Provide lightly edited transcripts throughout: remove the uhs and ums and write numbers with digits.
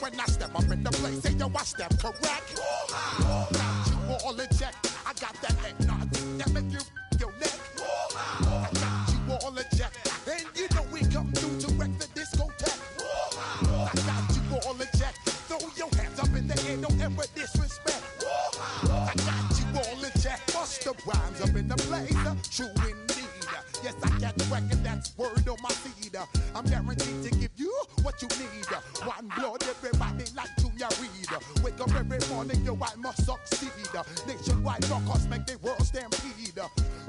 When I step up in the place, say yo, I step correct. Got you all in check. I got that head nod that make you your neck. I got you all in check, and you know we come through to wreck the discotheque. I got you all in check. Throw your hands up in the air, don't ever disrespect. I got you all in check. Bust the rhymes up in the blazer, true indeed. Yes, I got the record, that's word on my feed. I'm guaranteed to give you what you need. One blood, everybody like Junior Reed. Wake up every morning, yo, I must succeed. Nationwide rockers make the world stampede.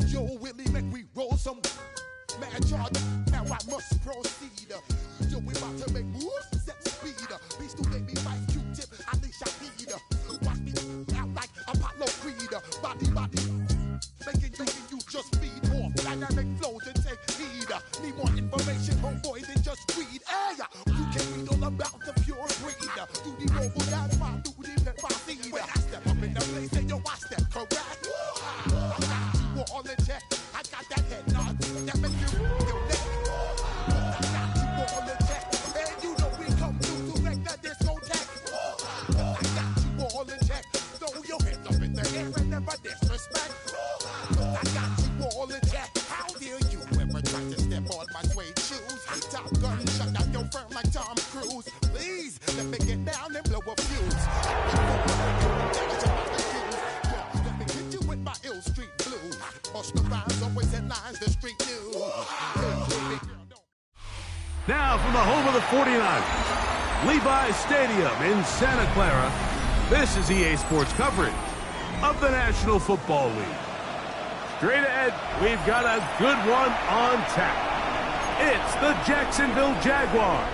Yo, Willie, make we roll some mad charge. Now I must proceed. Yo, we about to make moves, set speed. Beast to baby, fight Q-tip, Alicia Heed. Watch me out like Apollo Creed. Body, making you just feed off dynamic flows and take heed. Need more information, homeboy, than just read. Hey, you can read all about the pure breed. Do the noble, that's my duty, let my seed. When I step up in the place, say yo, I step correct. I got you all in check. I got that head nod that make you your neck. I got you all in check, and you know we come through to wreck the discotheque. I got you all in check. Throw your hands up in the air and never disrespect. I got you all in check. How dare you ever try to step on my suede shoes? Top gun, shut down your firm like Tom Cruise. Please, let me get down and blow a fuse. Let me hit you with my ill street blues. Bust the rhymes, always headlines, the street news. Now from the home of the 49ers, Levi's Stadium in Santa Clara, this is EA Sports coverage of the National Football League. Straight ahead, we've got a good one on tap. It's the Jacksonville Jaguars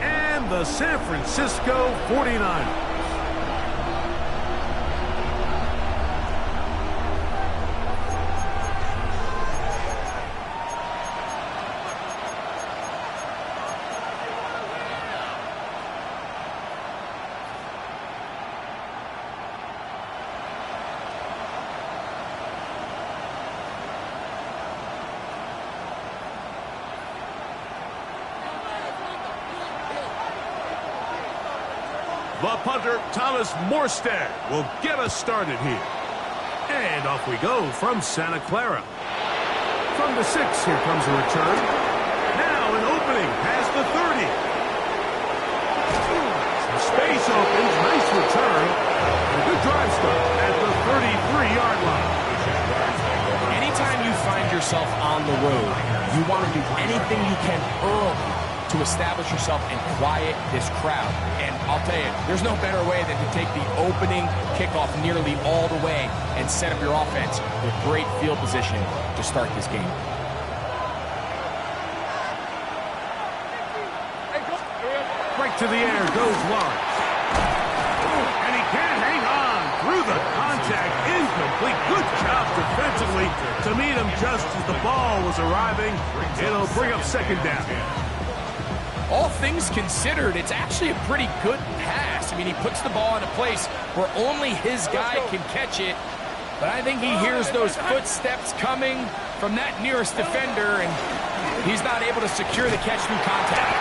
and the San Francisco 49ers. The punter, Thomas Morstead, will get us started here. And off we go from Santa Clara. From the 6, here comes a return. Now an opening past the 30. Some space opens, nice return. And a good drive start at the 33-yard line. Anytime you find yourself on the road, you want to do anything you can early to establish yourself and quiet this crowd. And I'll tell you, there's no better way than to take the opening kickoff nearly all the way and set up your offense with great field positioning to start this game. Right to the air goes Lawrence. And he can't hang on through the contact. Incomplete. Good job defensively to meet him just as the ball was arriving. It'll bring up second down. All things considered, it's actually a pretty good pass. I mean, he puts the ball in a place where only his guy can catch it. But I think he hears those footsteps coming from that nearest defender, and he's not able to secure the catch through contact.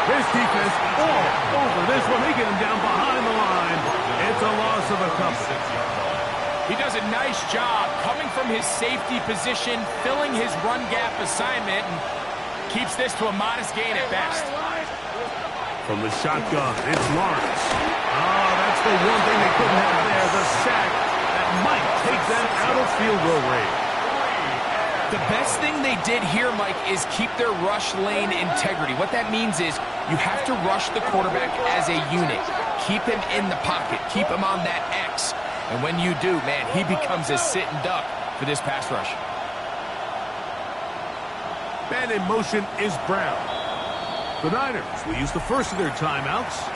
His defense all over this one. They get him down behind the line. It's a loss of a couple. He does a nice job coming from his safety position, filling his run gap assignment, and keeps this to a modest gain at best. From the shotgun, it's Lawrence. Oh, that's the one thing they couldn't have there, the sack that might take them out of field goal range. The best thing they did here, Mike, is keep their rush lane integrity. What that means is you have to rush the quarterback as a unit. Keep him in the pocket. Keep him on that X. And when you do, man, he becomes a sitting duck for this pass rush. And in motion is Brown. The Niners will use the first of their timeouts.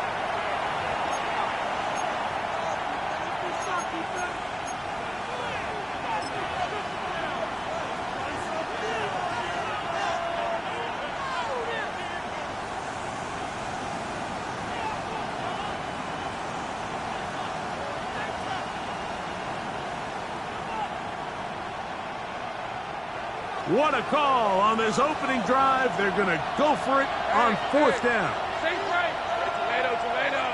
What a call on this opening drive. They're going to go for it on fourth down. Safe right. Tomato.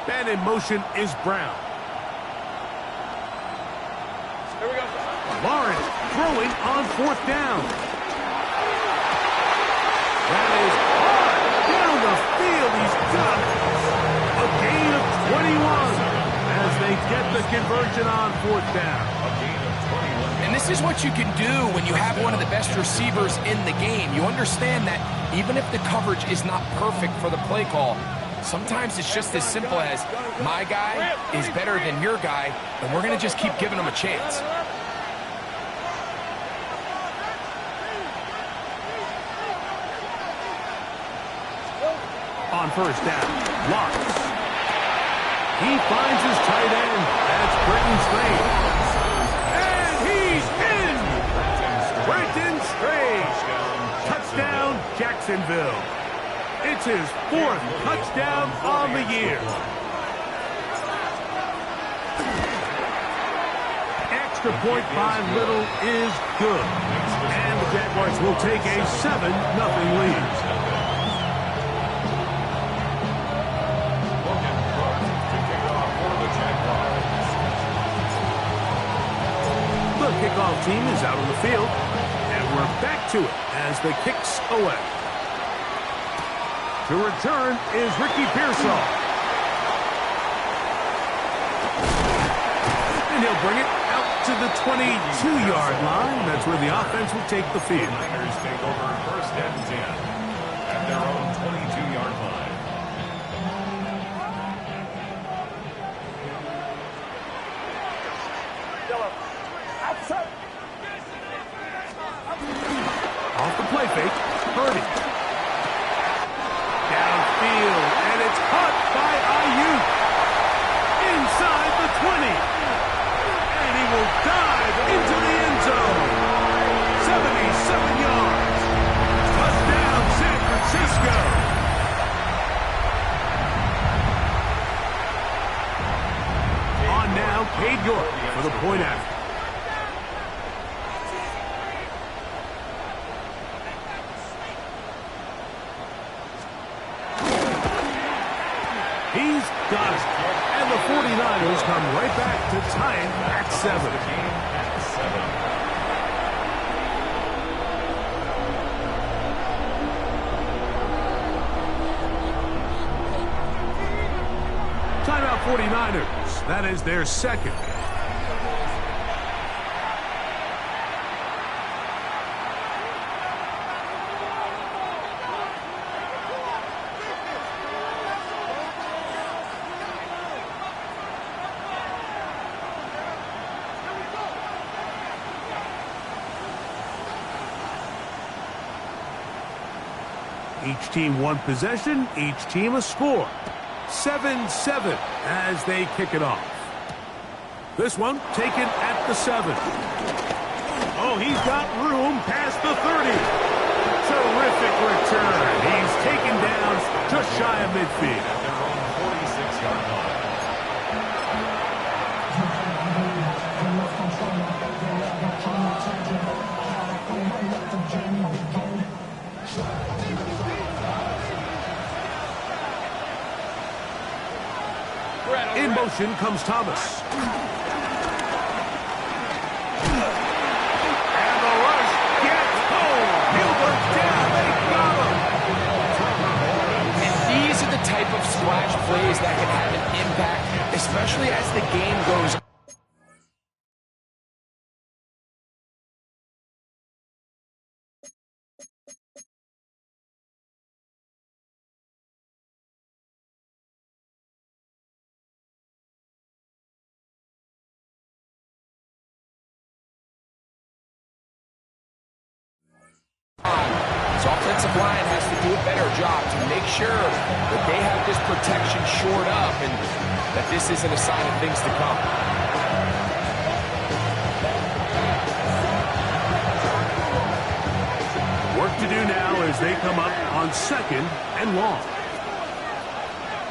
And in motion is Brown. Here we go. Lawrence throwing on fourth down. That is hard down the field. He's got a gain of 21 as they get the conversion on fourth down. And this is what you can do when you have one of the best receivers in the game. You understand that even if the coverage is not perfect for the play call, sometimes it's just as simple as my guy is better than your guy, and we're going to just keep giving him a chance. On first down, Lawrence. He finds his tight end. That's Brenton Strange. And he's in! Brenton Strange. Touchdown, Jacksonville. It's his fourth touchdown on the year. Extra point by Little is good. And the Jaguars will take a 7-0 lead. The kickoff team is out on the field, and we're back to it as the kick's away. To return is Ricky Pearsall. And he'll bring it out to the 22-yard line. That's where the offense will take the field. The Niners take over first and 10 at their own 22-yard line. Off the play fake, Purdy. Downfield, and it's caught by Ayuk. Inside the 20. And he will dive into the end zone. 77 yards. Touchdown, San Francisco. On now, Cade York for the point after. He's got it. And the 49ers come right back to tie it at 7. Timeout 49ers. That is their second. Each team one possession, each team a score. 7-7 as they kick it off. This one taken at the 7. Oh, he's got room past the 30. Terrific return. He's taken down just shy of midfield. At their own 46-yard line. In motion comes Thomas. And the rush gets home. Gilbert's down. They got him. And these are the type of splash plays that can have an impact, especially as the game goes on. His offensive line has to do a better job to make sure that they have this protection shored up and that this isn't a sign of things to come. Work to do now as they come up on second and long.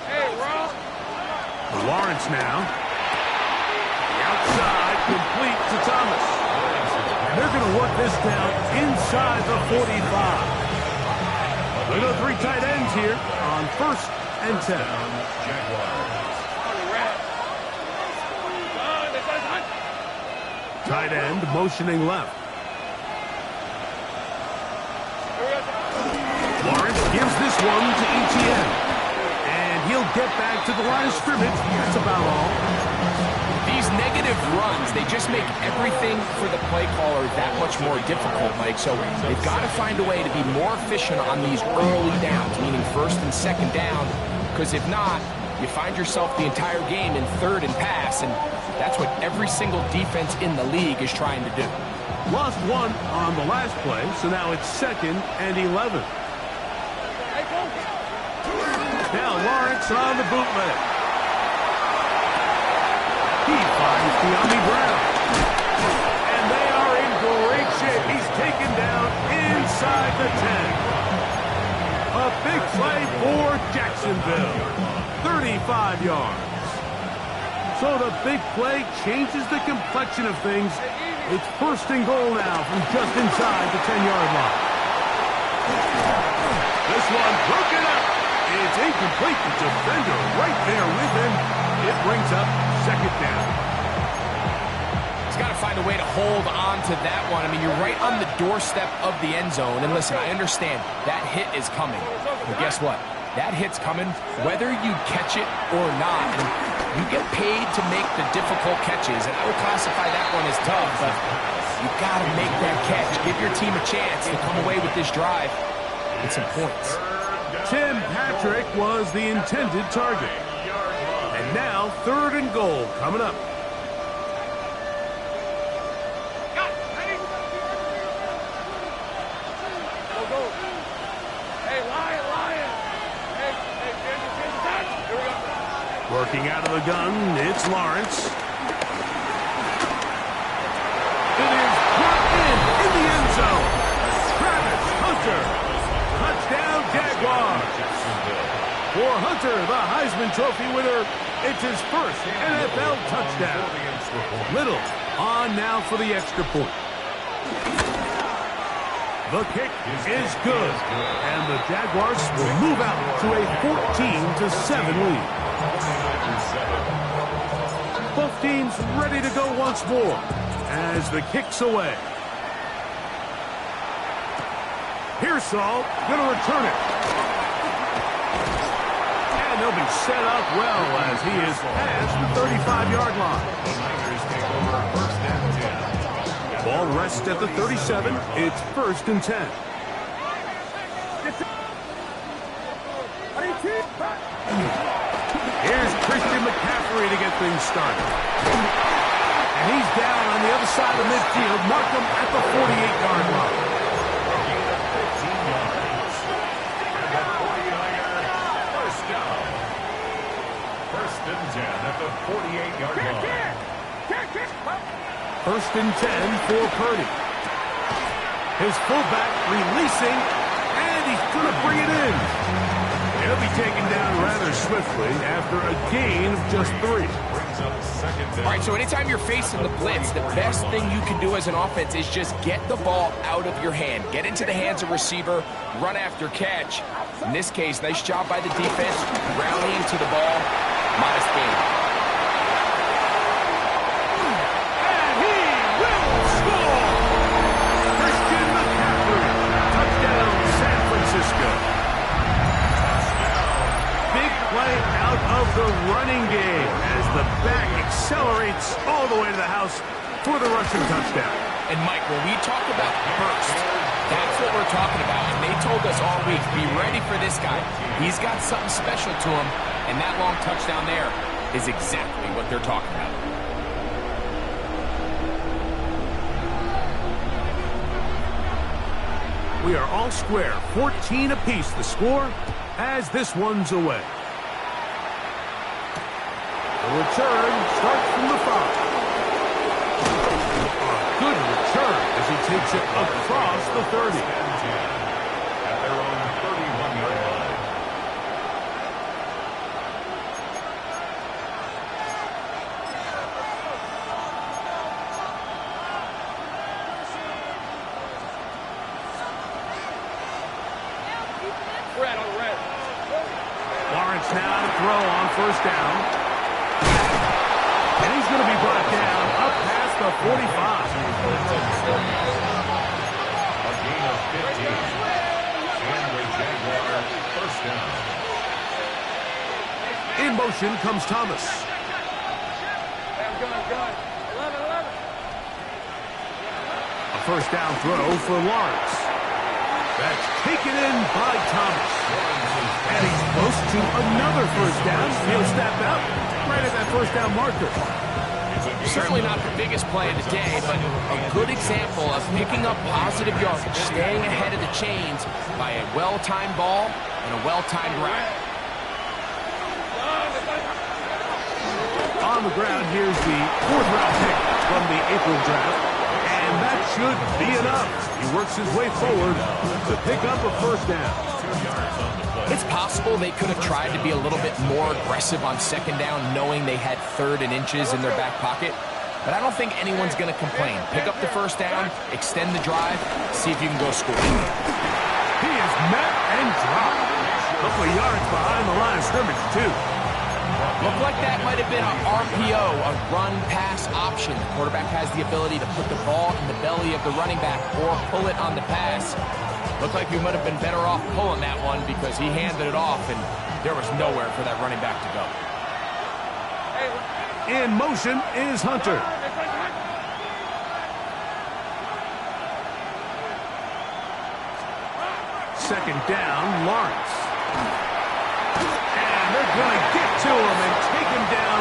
Hey, Ross. Lawrence now. The outside, complete to Thomas. And they're going to work this down inside the 45. We go 3 tight ends here on 1st and 10. Tight end motioning left. Lawrence gives this one to ETN. And he'll get back to the line of scrimmage. That's about all. These negative runs, they just make everything for the play caller that much more difficult, Mike. So they've got to find a way to be more efficient on these early downs, meaning 1st and 2nd down. Because if not, you find yourself the entire game in 3rd and pass, and that's what every single defense in the league is trying to do. Lost 1 on the last play, so now it's 2nd and 11. Now Lawrence on the bootleg. He finds De'Ami Brown. And they are in great shape. He's taken down inside the 10. A big play for Jacksonville. 35 yards. So the big play changes the complexion of things. It's 1st and goal now from just inside the 10-yard line. This one broken up. It's incomplete. The defender right there with him. It brings up 2nd down. He's got to find a way to hold on to that one. I mean, you're right on the doorstep of the end zone. And listen, I understand that hit is coming. But guess what? That hit's coming whether you catch it or not. And you get paid to make the difficult catches. And I would classify that one as tough. But you've got to make that catch. Give your team a chance to come away with this drive with some points. Tim Patrick was the intended target. And now 3rd and goal coming up. Working out of the gun, it's Lawrence. It is brought in the end zone. Travis Hunter. Touchdown, Jaguars. For Hunter, the Heisman Trophy winner, it's his 1st NFL touchdown. Little on now for the extra point. The kick is good, and the Jaguars will move out to a 14-7 lead. Both teams ready to go once more as the kick's away. Pearsall going to return it. And he'll be set up well as he is past the 35-yard line. Ball rests at the 37. It's 1st and 10. Here's Christian McCaffrey to get things started. And he's down on the other side of midfield. Mark him at the 48-yard line. At the 48-yard line. 1st and 10 for Purdy. His fullback releasing, and he's going to bring it in. He'll be taken down rather swiftly after a gain of just 3. All right, so anytime you're facing the blitz, the best thing you can do as an offense is just get the ball out of your hand. Get into the hands of receiver, run after catch. In this case, nice job by the defense, rallying to the ball. Modest gain. And he will score! Christian McCaffrey. Touchdown, San Francisco. Big play out of the running game as the back accelerates all the way to the house for the rushing touchdown. And Mike, when we talk about burst, that's what we're talking about. And they told us all week, be ready for this guy. He's got something special to him. And that long touchdown there is exactly what they're talking about. We are all square, 14 apiece the score as this one's away. The return starts from the 5. A good return as he takes it across the 30. At their own 31-yard line. red, on red. Lawrence now to throw on first down. And he's going to be brought down up past the 45. A gain of 15. And the Jaguars first down. In motion comes Thomas. Gun. 11. A first down throw for Lawrence. That's taken in by Thomas. And he's close to another first down. He'll step out right at that first down marker. Certainly not the biggest play of the day, but a good example of picking up positive yardage, staying ahead of the chains by a well-timed ball and a well-timed route. On the ground, here's the 4th-round pick from the April draft. And that should be enough. He works his way forward to pick up a first down. It's possible they could have tried to be a little bit more aggressive on second down, knowing they had 3rd and inches in their back pocket. But I don't think anyone's going to complain. Pick up the first down, extend the drive, see if you can go score. He is met and dropped. A couple of yards behind the line of scrimmage, too. Looked like that might have been an RPO, a run-pass option. The quarterback has the ability to put the ball in the belly of the running back or pull it on the pass. Looked like he might have been better off pulling that one because he handed it off, and there was nowhere for that running back to go. In motion is Hunter. Second down, Lawrence. And they're going to get to him and take him down,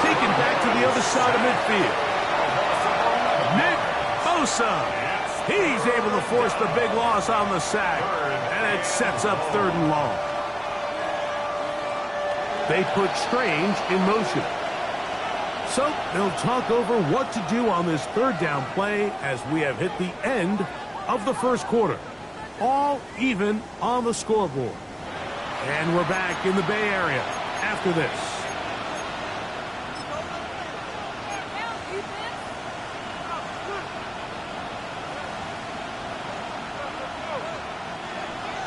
take him back to the other side of midfield. Nick Bosa. He's able to force the big loss on the sack, and it sets up 3rd and long. They put Strange in motion. So they'll talk over what to do on this 3rd down play as we have hit the end of the first quarter. All even on the scoreboard. And we're back in the Bay Area after this.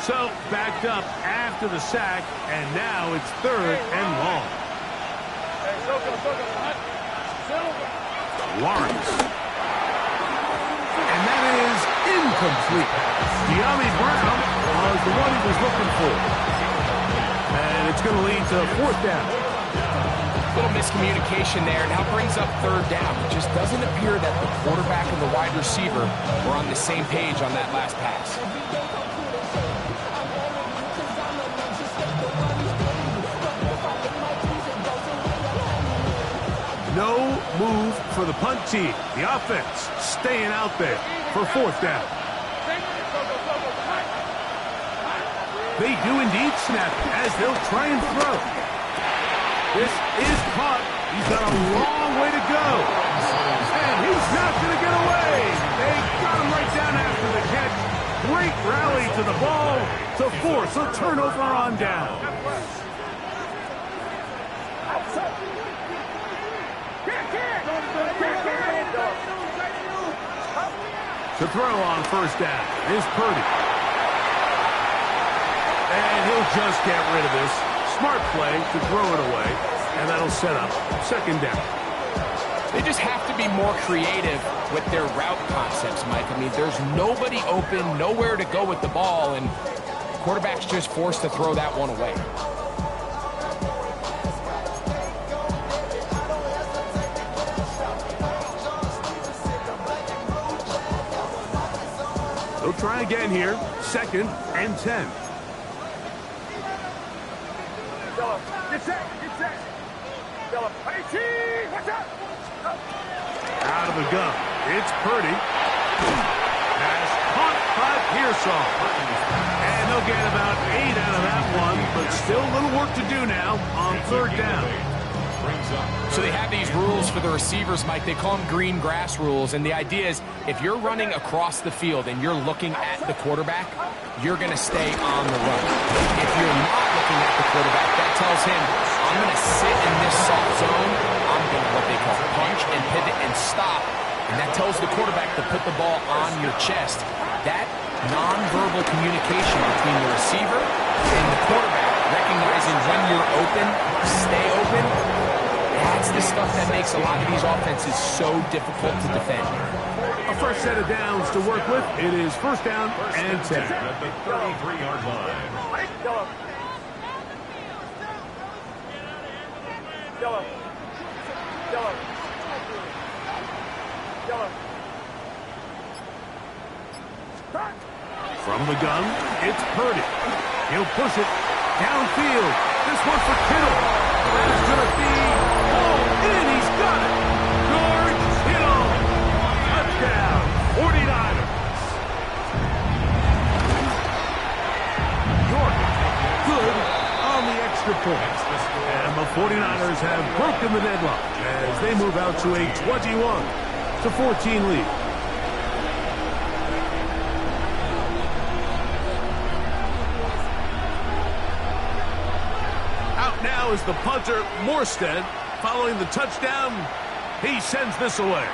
So, backed up after the sack, and now it's 3rd and long. Lawrence. And that is incomplete. De'Ami Brown was the one he was looking for. And it's going to lead to 4th down. Little miscommunication there. Now brings up 3rd down. It just doesn't appear that the quarterback and the wide receiver were on the same page on that last pass. No move for the punt team. The offense staying out there for 4th down. They do indeed snap as they'll try and throw. This is caught. He's got a long way to go. And he's not going to get away. They got him right down after the catch. Great rally to the ball to force a turnover on down. To throw on first down is Purdy. And he'll just get rid of this. Smart play to throw it away. And that'll set up 2nd down. They just have to be more creative with their route concepts, Mike. I mean, there's nobody open, nowhere to go with the ball, and quarterback's just forced to throw that one away. They'll try again here. 2nd and 10. Out of the gun. It's Purdy. Pass caught by Pearsall. And they'll get about 8 out of that one, but still a little work to do now on 3rd down. So they have these rules for the receivers, Mike. They call them green grass rules, and the idea is if you're running across the field and you're looking at the quarterback, you're going to stay on the run. If you're not looking at the quarterback, that tells him, I'm going to sit in this soft zone. I'm going to what they call punch and pivot and stop. And that tells the quarterback to put the ball on your chest. That nonverbal communication between the receiver and the quarterback, recognizing when you're open, stay open. That's the stuff that makes a lot of these offenses so difficult to defend. A fresh set of downs to work with. It is first down and 10. At the 33-yard line. From the gun, it's Purdy. He'll push it downfield. This one for Kittle. That is going to be pulled in. He's got it. George Kittle. Touchdown. 49ers. York. Good on the extra point. And the 49ers have broken the deadlock as they move out to a 21-14 lead. Now is the punter, Morstead. Following the touchdown, he sends this away.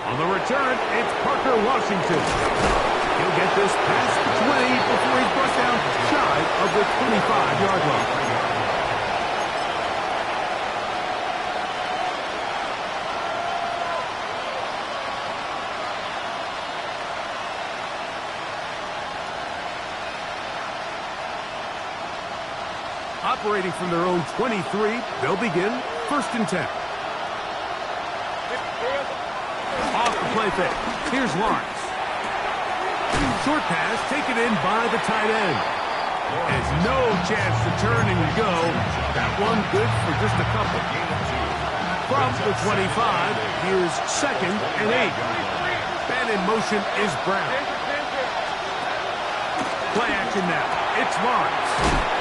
On the return, it's Parker Washington. He'll get this past the 20 before he's brought down shy of the 25-yard line. Operating from their own 23, they'll begin first and 10. Off the play fake. Here's Lawrence. Short pass taken in by the tight end. Has no chance to turn and go. That one good for just a couple. From the 25, here's second and 8. Man in motion is Brown. Play action now. It's Lawrence.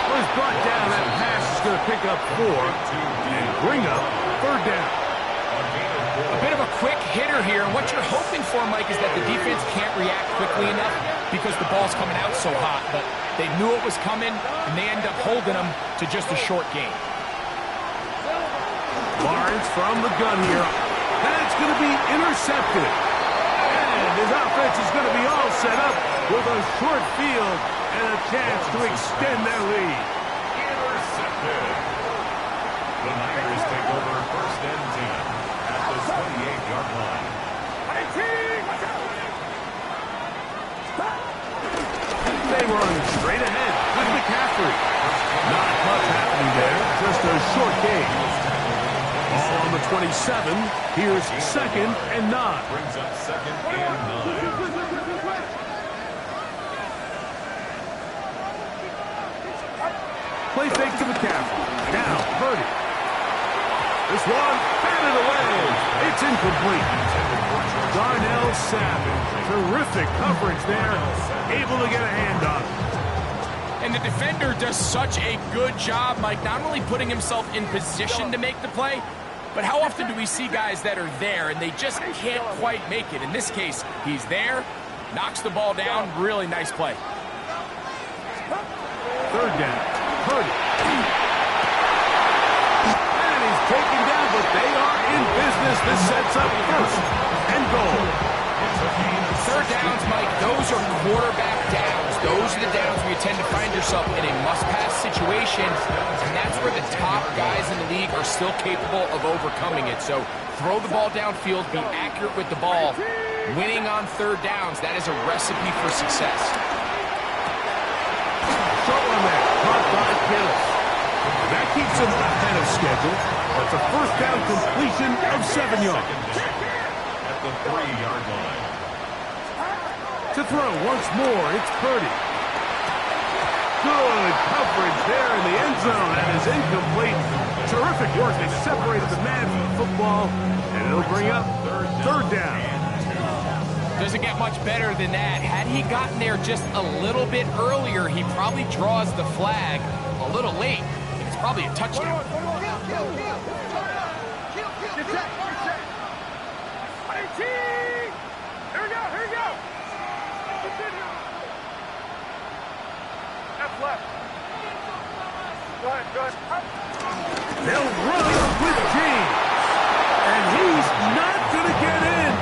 Was brought down. That pass is going to pick up 4 and bring up third down. A bit of a quick hitter here, and what you're hoping for, Mike, is that the defense can't react quickly enough because the ball's coming out so hot, but they knew it was coming, and they end up holding them to just a short gain. Lawrence from the gun here. That's going to be intercepted. And his offense is going to be all set up with a short field and a chance to extend their lead. Intercepted. The Niners take over first and 10 at the 28-yard line. They run straight ahead with McCaffrey. Not much happening there, just a short gain. Ball on the 27. Here's second and 9. Brings up second and 9. Play fake to McCaffrey. Now, Purdy. This one, batted away. It's incomplete. Darnell Savage. Terrific coverage there. Able to get a hand on it. And the defender does such a good job, Mike, not only putting himself in position to make the play, but how often do we see guys that are there and they just can't quite make it? In this case, he's there, knocks the ball down. Really nice play. Third down. Purdy. And he's taken down, but they are in business. This sets up first and goal. Third downs, Mike, those are quarterback downs. Those are the downs where you tend to find yourself in a must-pass situation, and that's where the top guys in the league are still capable of overcoming it. So throw the ball downfield, be accurate with the ball. Winning on third downs, that is a recipe for success. Short one there. Caught by Kittle. That keeps him ahead of schedule. That's a first down completion of 7 yards. At the 3-yard line. To throw once more, it's Purdy. Good coverage there in the end zone. That is incomplete. Terrific work. They separated the man from the football, and it'll bring up third down. Doesn't get much better than that. Had he gotten there just a little bit earlier, he probably draws the flag a little late. It's probably a touchdown. They'll run with James, and he's not going to get in.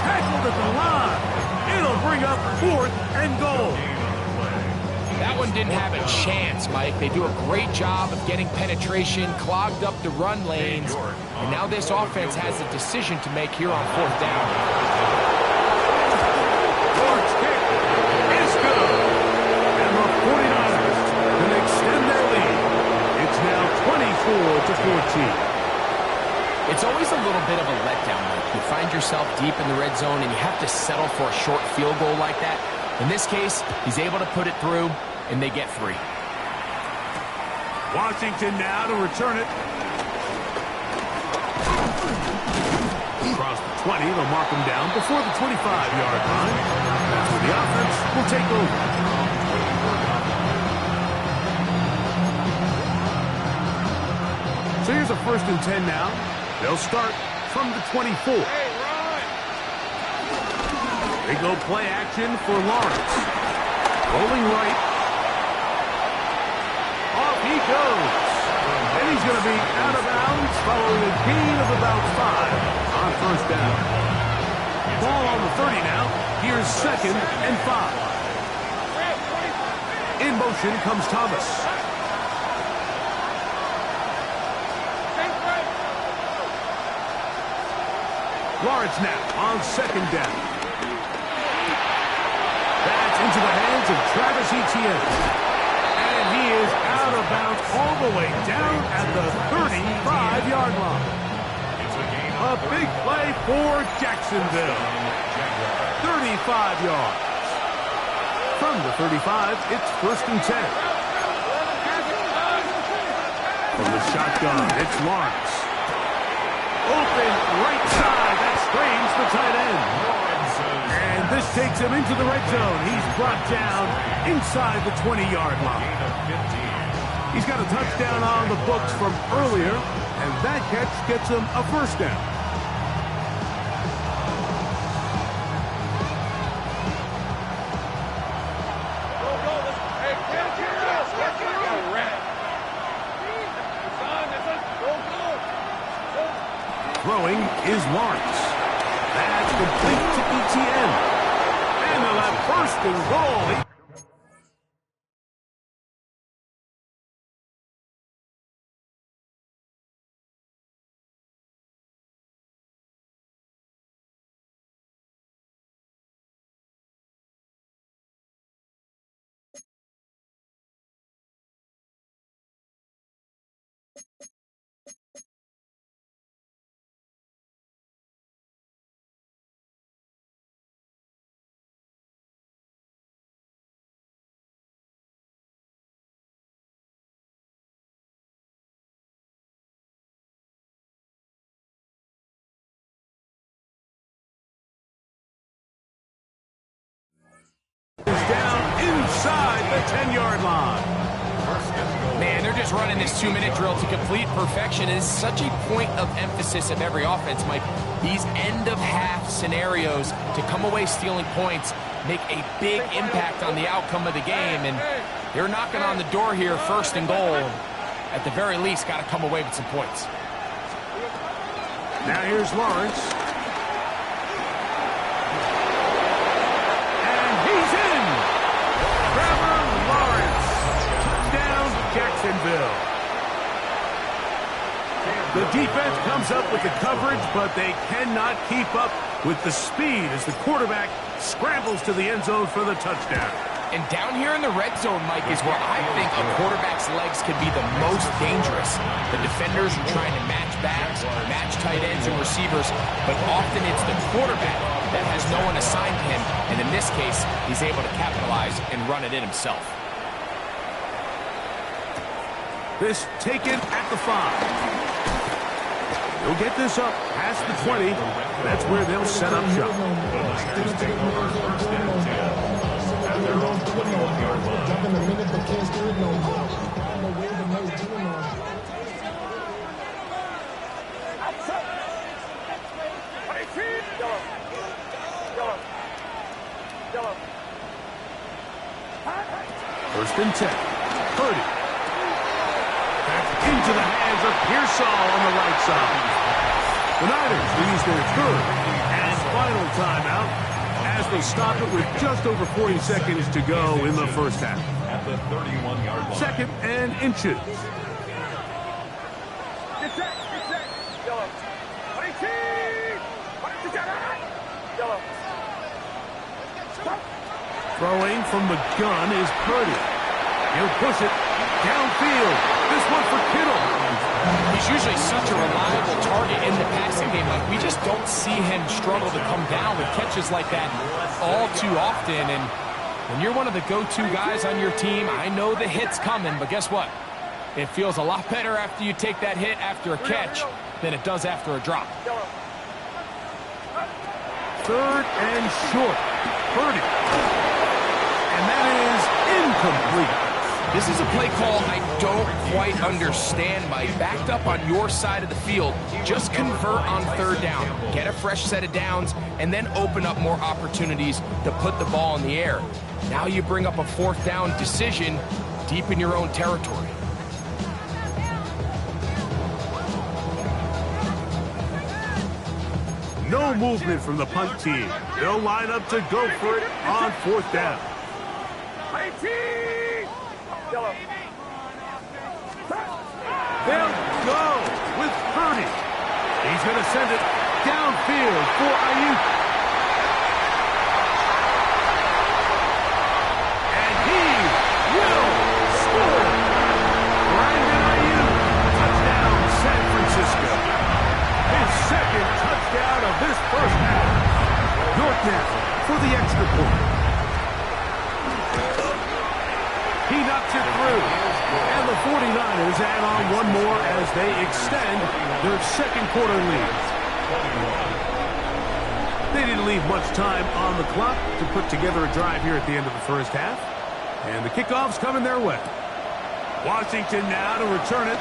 Tackled at the bring up 4th and goal. That one didn't have a chance, Mike. They do a great job of getting penetration, clogged up the run lanes, and now this offense has a decision to make here on 4th down. Lawrence kick is good. And the 49ers can extend their lead. It's now 24-14. It's always a little bit of a letdown, Mike. You find yourself deep in the red zone, and you have to settle for a short field goal like that. In this case, he's able to put it through, and they get 3. Washington now to return it. Across the 20, they'll mark him down before the 25-yard line. That's where the offense will take over. So here's a 1st and 10 now. They'll start from the 24. They go play action for Lawrence. Rolling right. Off he goes. And he's going to be out of bounds following a gain of about 5 on 1st down. Ball on the 30 now. Here's 2nd and 5. In motion comes Thomas. Lawrence now on 2nd down. That's into the hands of Travis Etienne. And he is out of bounds all the way down at the 35-yard line. A big play for Jacksonville. 35 yards. From the 35, it's 1st and 10. From the shotgun, it's Lawrence. Open right side. That strains the tight end. And this takes him into the red zone. He's brought down inside the 20-yard line. He's got a touchdown on the books from earlier, and that catch gets him a 1st down. Throwing is Lawrence. That's complete to Etienne. And they'll have 1st and goal. Down inside the 10-yard line. Man, they're just running this 2-minute drill to complete perfection. It is such a point of emphasis of every offense, Mike. These end-of-half scenarios to come away stealing points make a big impact on the outcome of the game. And they're knocking on the door here, 1st and goal. At the very least, got to come away with some points. Now here's Lawrence. Jacksonville. The defense comes up with the coverage, but they cannot keep up with the speed as the quarterback scrambles to the end zone for the touchdown. And down here in the red zone, Mike, is where I think a quarterback's legs can be the most dangerous. The defenders are trying to match backs, match tight ends and receivers, but often it's the quarterback that has no one assigned to him, and in this case, he's able to capitalize and run it in himself. This taken at the 5. They'll get this up past the 20. That's where they'll set up shop. First and 10. Purdy. Into the hands of Pearsall on the right side. The Niners will use their 3rd and final timeout as they'll stop it with just over 40 seconds to go in the first half. At the 31-yard line. Second and inches. Throwing from the gun is Purdy. He'll push it downfield. This one for Kittle. He's usually such a reliable target in the passing game. Like, we just don't see him struggle to come down with catches like that all too often. And when you're one of the go-to guys on your team, I know the hit's coming, but guess what? It feels a lot better after you take that hit after a catch than it does after a drop. Third and short. Purdy. And that is incomplete. This is a play call I don't quite understand, Mike. Backed up on your side of the field, just convert on third down, get a fresh set of downs, and then open up more opportunities to put the ball in the air. Now you bring up a fourth down decision deep in your own territory. No movement from the punt team. They'll line up to go for it on fourth down. They'll go with Purdy. He's going to send it downfield for Ayuk. And he will score. Brandon Ayuk, touchdown San Francisco. His second touchdown of this first half. York now for the extra point. He knocks it through. And the 49ers add on one more as they extend their second quarter lead. They didn't leave much time on the clock to put together a drive here at the end of the first half. And the kickoff's coming their way. Washington now to return it.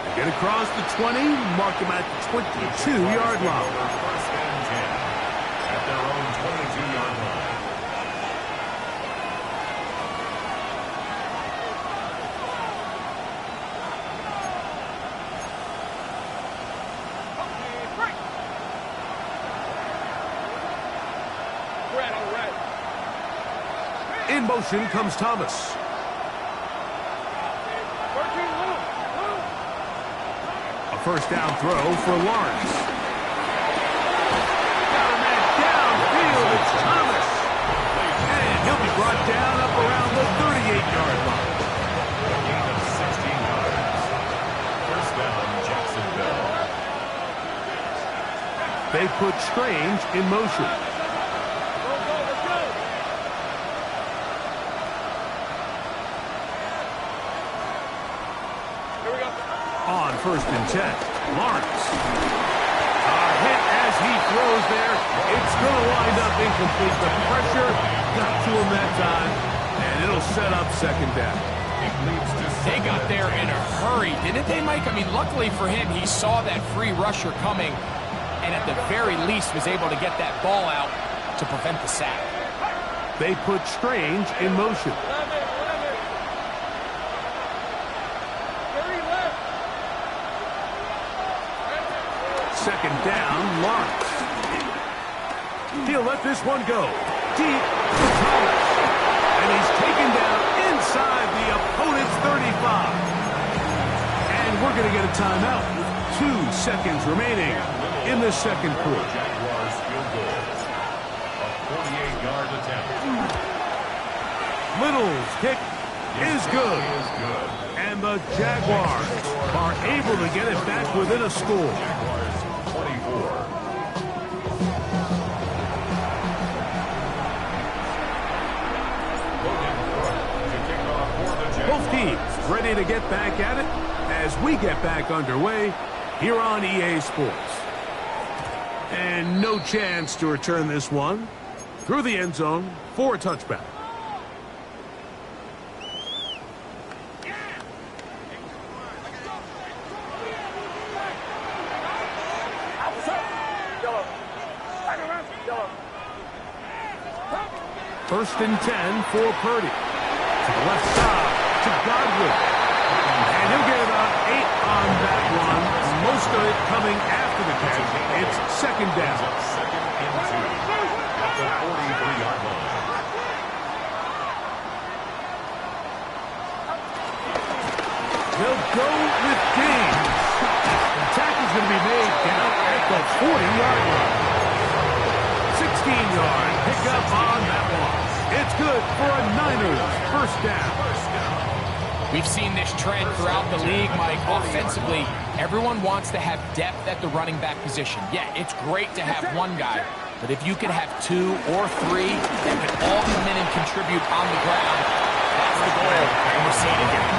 They get across the 20, mark them at the 22-yard line. First and 10 at their own 22-yard line. In motion comes Thomas. A first down throw for Lawrence. Got a man downfield. It's Thomas. And he'll be brought down up around the 38-yard line. Gain of 16 yards. First down, Jacksonville. They put Strange in motion. On first and 10, Lawrence. A hit as he throws there. It's going to wind up incomplete. The pressure got to him that time, and it'll set up second down. They got there in a hurry, didn't they, Mike? I mean, luckily for him, he saw that free rusher coming, and at the very least was able to get that ball out to prevent the sack. They put Strange in motion. Second down, Lawrence. He'll let this one go. Deep for Thomas. And he's taken down inside the opponent's 35. And we're going to get a timeout with 2 seconds remaining in the second quarter. Jaguars field goal. A 48-yard attempt. Little's kick is good. And the Jaguars are able to get it back within a score. Jaguars 24. Both teams ready to get back at it as we get back underway here on EA Sports. And no chance to return this one through the end zone for a touchback. First and 10 for Purdy. To the left side to Godwin. And he'll get about 8 on that one. Most of it coming after the catch. It's second down. Second and 2. go with gains. The tackle's going to be made down at the 40-yard line. 16-yard pickup on that one. It's good for a Niners first down. We've seen this trend throughout the league, Mike. Offensively, everyone wants to have depth at the running back position. Yeah, it's great to have one guy, but if you can have two or three that can all come in and contribute on the ground, that's the goal, and we're seeing it here.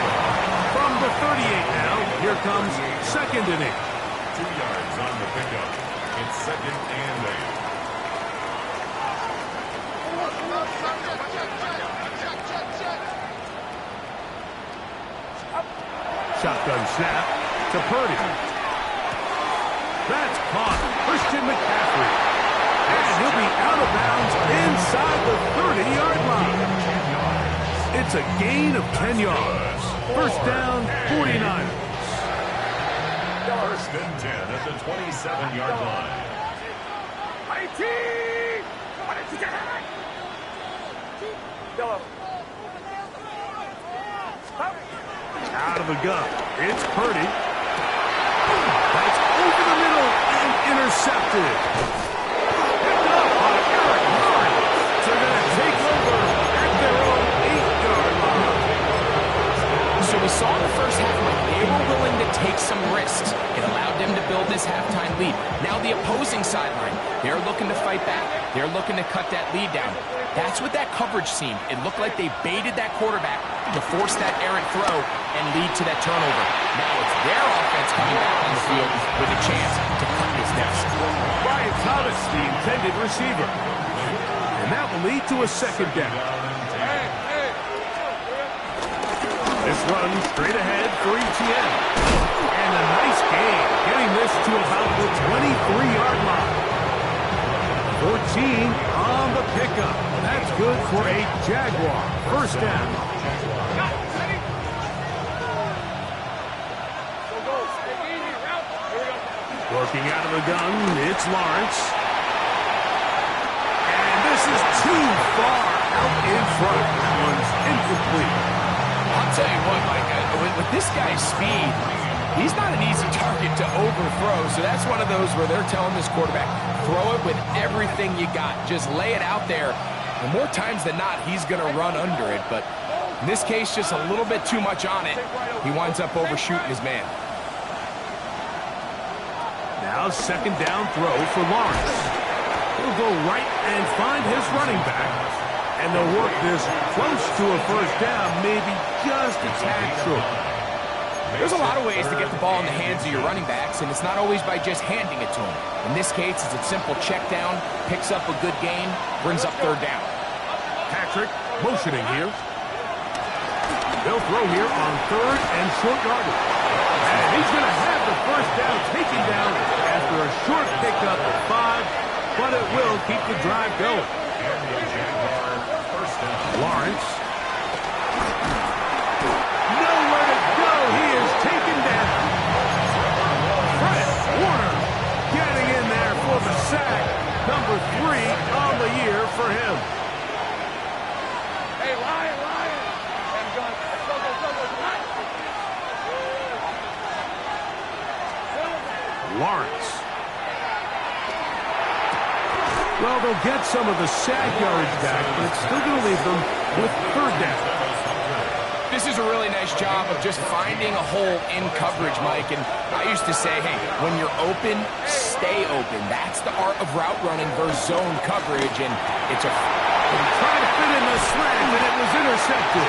From the 38 now, here comes second and 8. 2 yards on the pickup. It's second and 8. Shotgun snap to Purdy. That's caught. Christian McCaffrey. And he'll be out of bounds inside the 30-yard line. It's a gain of 10 yards. First down, 49ers. First and 10 at the 27-yard line. Out of the gun. It's Purdy. That's over the middle and intercepted. Picked up by Eric Lawrence. So they're going to take over at their own 8-yard line. So we saw in the first half, Mike, they were willing to take some risks. It allowed them to build this halftime lead. Now the opposing sideline, they're looking to fight back. They're looking to cut that lead down. That's what that coverage seemed. It looked like they baited that quarterback to force that errant throw and lead to that turnover. Now it's their offense coming back on the field with a chance to cut this deficit. Brian Thomas, the intended receiver. And that will lead to a second down. This run straight ahead for ETN. And a nice gain, getting this to about the 23-yard line. 14 on the pickup. That's good for a Jaguar first down. Working out of the gun, it's Lawrence. And this is too far out in front. That one's incomplete. I'll tell you what, Mike, with this guy's speed, he's not an easy target to overthrow. So that's one of those where they're telling this quarterback, throw it with everything you got. Just lay it out there. And more times than not, he's going to run under it. But in this case, just a little bit too much on it. He winds up overshooting his man. Now second down throw for Lawrence. He'll go right and find his running back. And they'll work this close to a first down, maybe just a tad short. There's a lot of ways to get the ball in the hands of your running backs, and it's not always by just handing it to them. In this case, it's a simple check down, picks up a good gain, brings up third down. Patrick motioning here. They'll throw here on third and short yardage. And he's going to have the first down taken down after a short pickup of 5, but it will keep the drive going. Lawrence. Nowhere to go. He is taken down. Fred Warner getting in there for the sack. Number 3 on the year for him. Hey, Lion. And go. Lawrence. Well, they'll get some of the sack yards back, but it's still going to leave them with third down. This is a really nice job of just finding a hole in coverage, Mike. And I used to say, hey, when you're open, stay open. That's the art of route running versus zone coverage, and it's a... And trying to fit in the slant, and it was intercepted.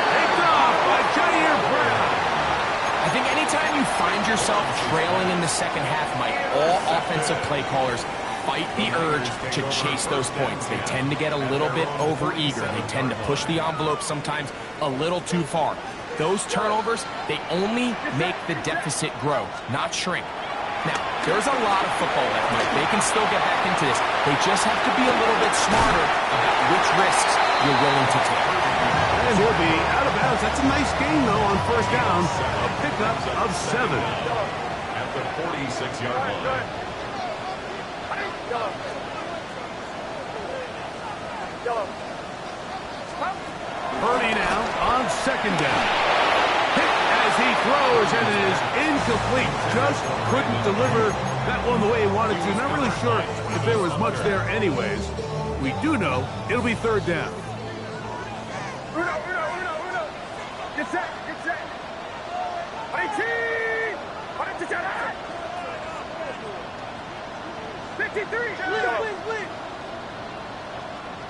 Picked off by Jair Brown. I think anytime you find yourself trailing in the second half, Mike, all offensive play callers fight the urge to chase those points. They tend to get a little bit over-eager. They tend to push the envelope sometimes a little too far. Those turnovers, they only make the deficit grow, not shrink. Now, there's a lot of football left, Mike. They can still get back into this. They just have to be a little bit smarter about which risks you're willing to take. And he'll be out of bounds. That's a nice gain, though, on first down. A pickup of 7. At the 46-yard line. Purdy now on second down. Hit as as he throws, and it is incomplete. Just couldn't deliver that one the way he wanted to. Not really sure if there was much there anyways. We do know it'll be third down. Uno. Get set. 53. Lead.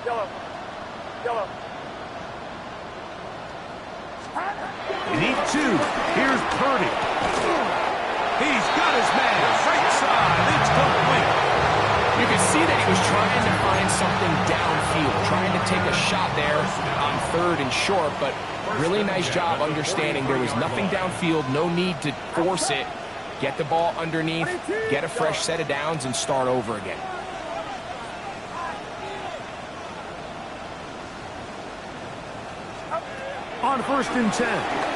Yellow. They need two. Here's Purdy. He's got his man. Right side. It's complete. You can see that he was trying to find something downfield, trying to take a shot there on third and short, but really nice job understanding there was nothing downfield, no need to force it. Get the ball underneath, get a fresh set of downs, and start over again. On 1st and 10,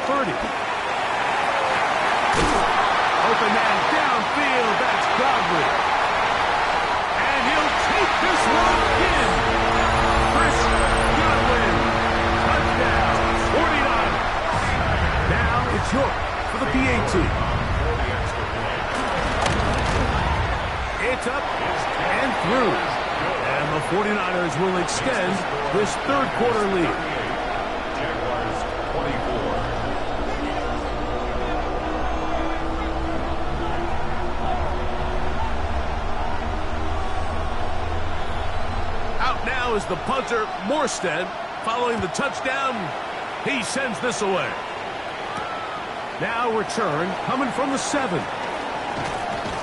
Purdy. Open man downfield, that's Godwin. And he'll take this one in. Chris Godwin, touchdown, 49. Now it's York for the PAT. It's up and through. And the 49ers will extend this third quarter lead. Jaguars 24. Out now is the punter, Morstead. Following the touchdown, he sends this away. Now return coming from the 7.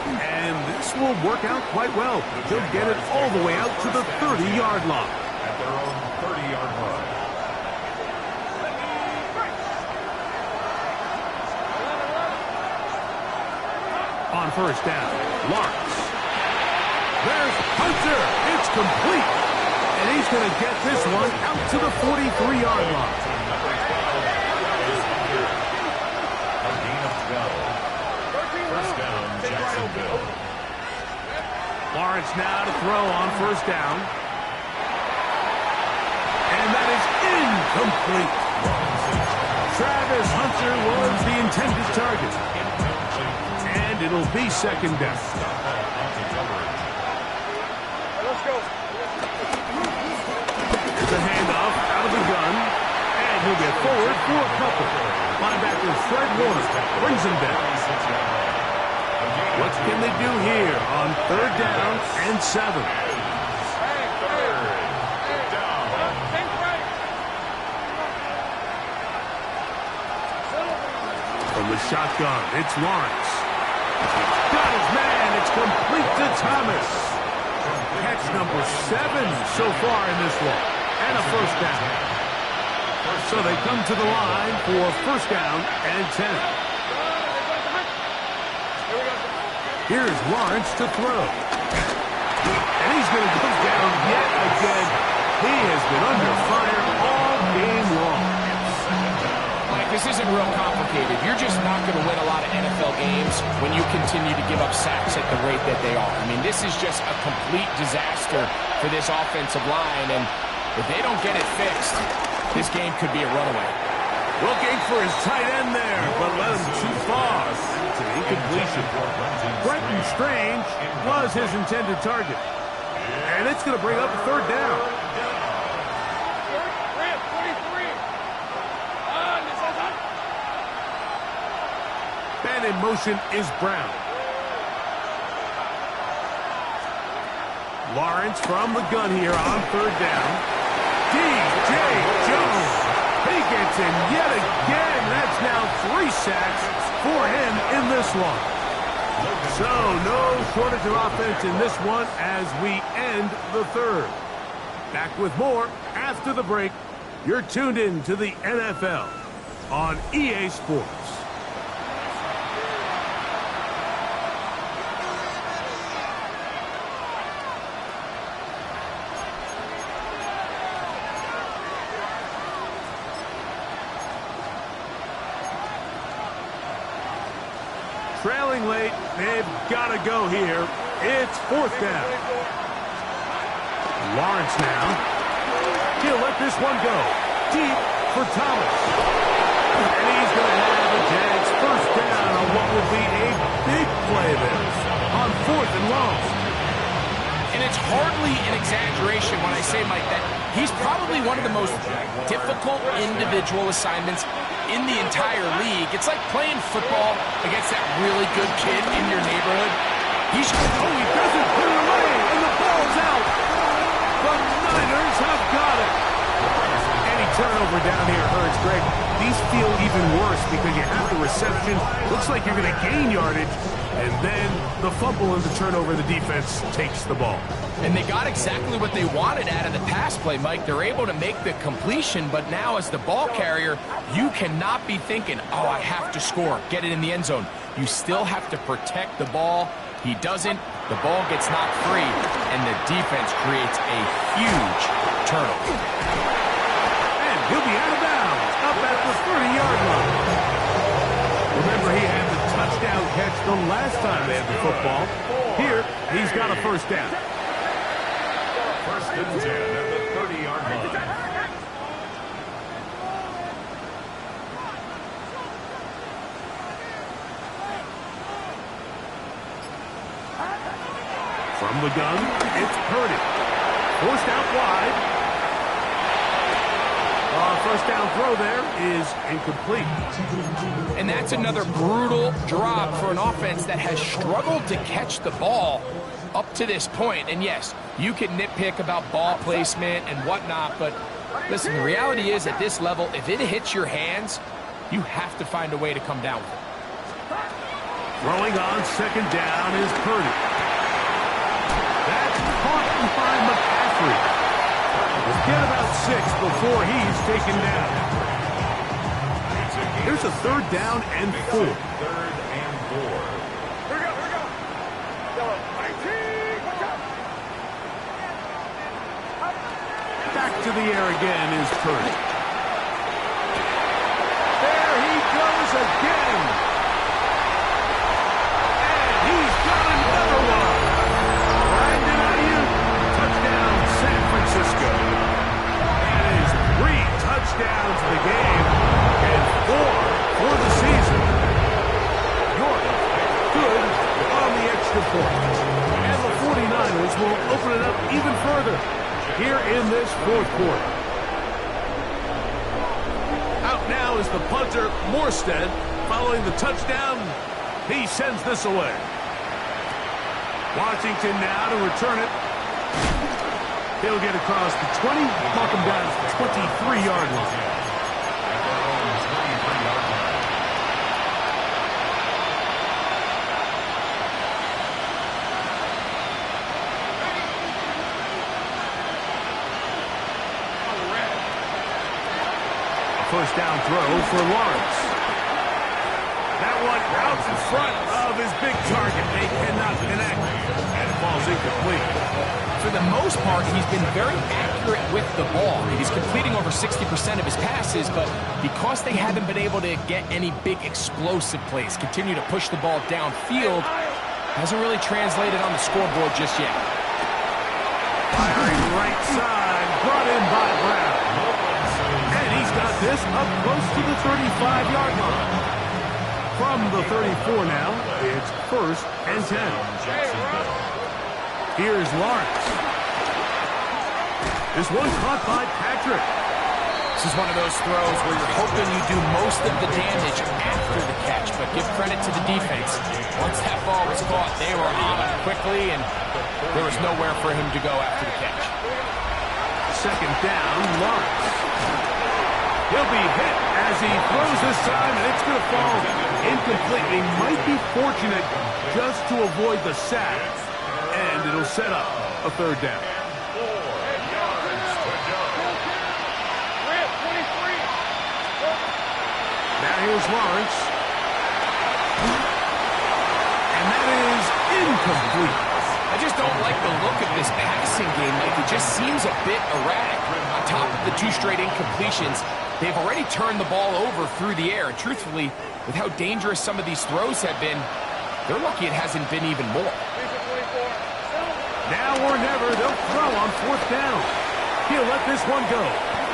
And this will work out quite well. He'll get it all the way out to the 30-yard line. At their own 30-yard line. On 1st down, Lawrence. There's Hunter. It's complete. And he's going to get this one out to the 43-yard line. A gain of 12. First down, Jacksonville. Lawrence now to throw on 1st down. And that is incomplete. Travis Hunter was the intended target. And it'll be 2nd down. Let's go. There's a handoff out of the gun. And he'll get forward for a couple. Linebacker Fred Warner brings him down. What can they do here on 3rd down and 7? From the shotgun, it's Lawrence. Got his man. It's complete to Thomas. Catch number 7 so far in this one. And a 1st down. So they come to the line for 1st down and 10. Here's Lawrence to throw. And he's going to go down yet again. He has been under fire all game long. Mike, this isn't real complicated. You're just not going to win a lot of NFL games when you continue to give up sacks at the rate that they are. I mean, this is just a complete disaster for this offensive line. And if they don't get it fixed, this game could be a runaway. Looking for his tight end there, but led him too far. It's an incompletion. Brenton Strange was his intended target. And it's going to bring up a 3rd down. Man in motion is Brown. Lawrence from the gun here on 3rd down. D.J. Jones. He gets in yet again. That's now 3 sacks for him in this one. So no shortage of offense in this one as we end the 3rd. Back with more after the break. You're tuned in to the NFL on EA Sports. Trailing late, they've got to go here. It's 4th down. Lawrence now. He'll let this one go. Deep for Thomas. And he's going to have a Jags what will be a big play there on 4th and long. And it's hardly an exaggeration when I say, Mike, that he's probably one of the most difficult individual assignments in the entire league. It's like playing football against that really good kid in your neighborhood. He doesn't put it away, and the ball's out. The Niners have got it. Any turnover down here hurts, Greg. These feel even worse because you have the reception. Looks like you're going to gain yardage, and then the fumble and the turnover, the defense takes the ball. And they got exactly what they wanted out of the pass play, Mike. They're able to make the completion, but now as the ball carrier, you cannot be thinking, oh, I have to score, get it in the end zone. You still have to protect the ball. He doesn't. The ball gets knocked free, and the defense creates a huge turnover. And he'll be out of bounds, up at the 30-yard line. Remember, he had the touchdown catch the last time they had the football. Here, he's got a first down. First and 10 at the 30-yard line. From the gun, it's Purdy. Forced out wide. First down throw there is incomplete. And that's another brutal drop for an offense that has struggled to catch the ball up to this point. And yes, you can nitpick about ball placement and whatnot, but listen, the reality is at this level, if it hits your hands, you have to find a way to come down with it. Throwing on second down is Purdy. That's caught by McCaffrey. We'll get about 6 before he's taken down. Here's a 3rd down and 4. 3rd and 4. Here we go. Yellow. 19. Watch out. Back to the air again is Purdy. There he goes again. And he's got another one. Brandon Ayuk, touchdown San Francisco. That is 3 touchdowns in the game and 4 for the season. York, good on the extra point. And the 49ers will open it up even further here in this 4th quarter. Out now is the punter, Morstead. Following the touchdown, he sends this away. Washington now to return it. He'll get across the 20, knock him down to the 23-yard line. First down throw for Lawrence. That one out in front of his big target. They cannot connect, and it falls incomplete. For the most part, he's been very accurate with the ball. He's completing over 60% of his passes, but because they haven't been able to get any big explosive plays, continue to push the ball downfield, hasn't really translated on the scoreboard just yet. Firing right side, brought in by Brown. And he's got this up close to the 35-yard line. From the 34 now, it's 1st and 10. Here's Lawrence. This one caught by Patrick. This is one of those throws where you're hoping you do most of the damage after the catch, but give credit to the defense. Once that ball was caught, they were on him quickly, and there was nowhere for him to go after the catch. Second down, Lawrence. He'll be hit as he throws this time, and it's going to fall incomplete. He might be fortunate just to avoid the sack, and it'll set up a 3rd down. Now here's Lawrence. And that is incomplete. I just don't like the look of this passing game. Like, it just seems a bit erratic. On top of the 2 straight incompletions, they've already turned the ball over through the air. And truthfully, with how dangerous some of these throws have been, they're lucky it hasn't been even more. Now or never, they'll throw on 4th down. He'll let this one go.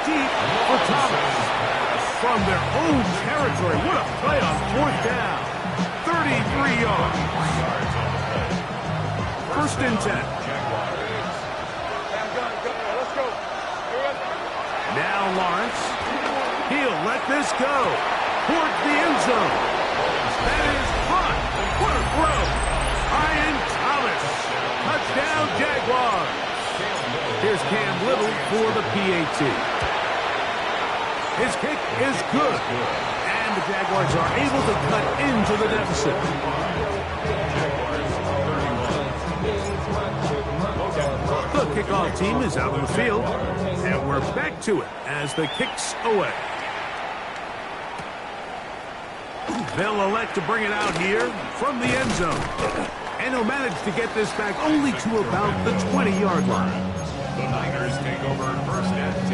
Deep for Thomas. From their own territory, what a play on 4th down. 33 yards. First and 10. Let's go. Now Lawrence. He'll let this go towards the end zone. That is caught. What a throw. Ian Thomas. Touchdown, Jaguars. Here's Cam Little for the PAT. His kick is good. And the Jaguars are able to cut into the deficit. The kickoff team is out on the field. And we're back to it as the kick's away. They'll elect to bring it out here from the end zone. And he'll manage to get this back only to about the 20-yard line. The Niners take over first and 10